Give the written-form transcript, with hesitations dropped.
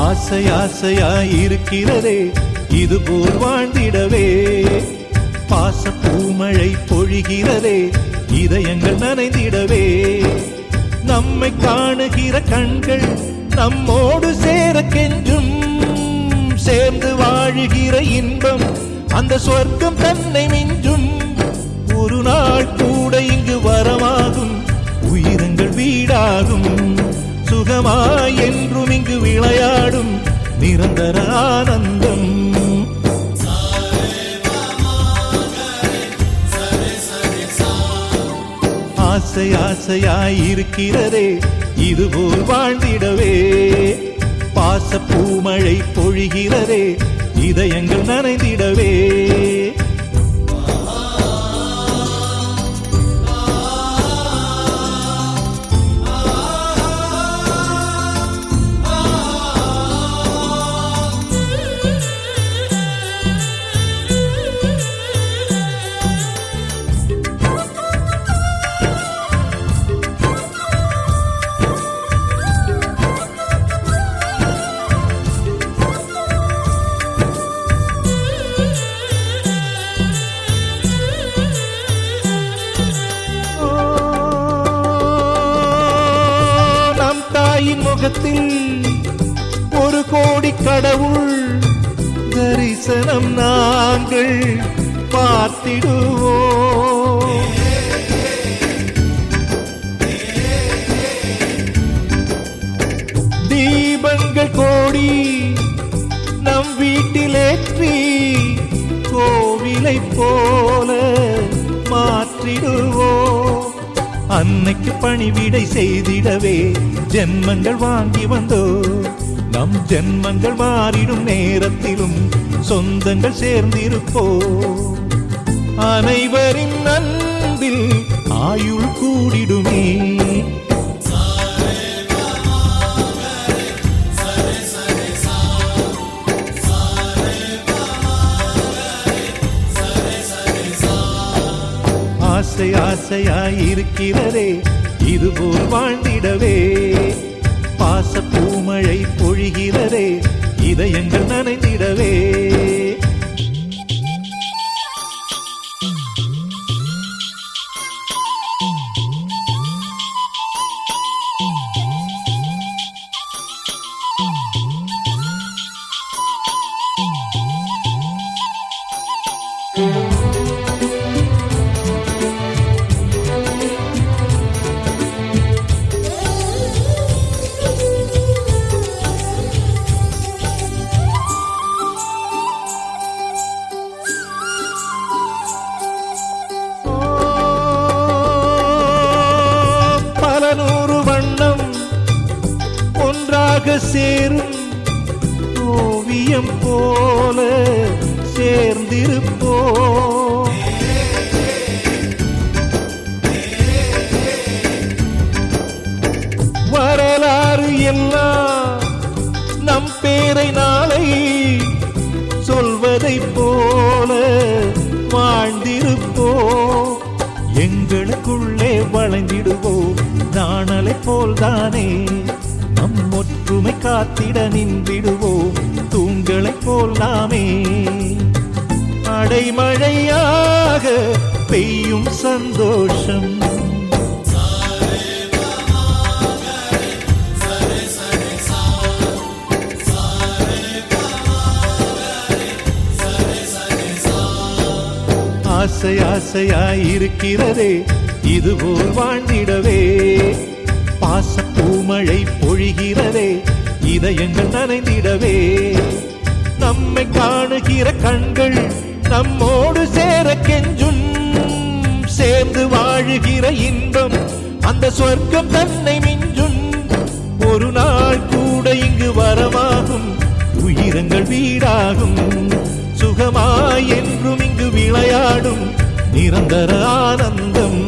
ஆசை ஆசையாயிருக்கிறதே இதுபோல் வாழ்ந்திடவே, பாச பூமழை பொழிகிறதே இதயங்கள் நனைந்திடவே, நம்மை காணுகிற கண்கள் நம்மோடு சேர கெஞ்சும், சேர்ந்து வாழுகிற இன்பம் அந்த சொர்க்கம் தன்னை மிஞ்சும், ஒரு நாள் கூட இங்கு வரமாகும் உயிரங்கள் வீடாகும், சுகமாய் என்றும் இங்கு விளையாடும் நிரந்தர ஆனந்தம். ஆசை ஆசையாயிருக்கிறதே இதுபோல் வாழ்ந்திடவே, பாச பூமழை பொழிகிறதே இதயங்கள் நனைந்திடவே. முகத்தில் ஒரு கோடி கடவுள் தரிசனம் நாங்கள் பார்த்திடுவோம், தீபங்கள் கோடி நம் வீட்டிலேற்றி கோவிலை போல மாற்றிடுவோம், அன்னைக்கு பணிவிடை செய்திடவே ஜென்மங்கள் வாங்கி வந்தோ, நம் ஜென்மங்கள் மாறிடும் நேரத்திலும் சொந்தங்கள் சேர்ந்திருப்போ, அனைவரின் அன்பில் ஆயுள் கூடிடுமே. ஆசை ஆசையாயிருக்கிறதே இதுபோல் வாழ்ந்திடவே, பாச பூமழை பொழிகிறதே இதயங்கள் நனைந்திடவே. சேரும் ஓவியம் போல சேர்ந்திருப்போ, வரலாறு எல்லாம் நம் பேரை நாளை சொல்வதை போல வாழ்ந்திருப்போ, எங்களுக்குள்ளே வளைந்திடுவோம் நாணலை போல்தானே, நம் ஒற்றுமை காத்திட நின்றிடுவோம் தூண்களை போல் நாமே, அடைமழையாக பெய்யும் சந்தோஷம். ஆசை ஆசையாயிருக்கிறதே இதுபோல் வாழ்ந்திடவே, பாச பூமழை பொழிகிறதே இதயங்கள் நனைந்திடவே, நம்மை காணுகிற கண்கள் நம்மோடு சேர கெஞ்சும், சேர்ந்து வாழுகிற இன்பம் அந்த சொர்க்கம் தன்னை மிஞ்சும். ஒரு நாள் கூட இங்கு வரமாகும், உயிரங்கள் வீடாகும். சுகமாய் என்றும் இங்கு விளையாடும் நிரந்தர ஆனந்தம்.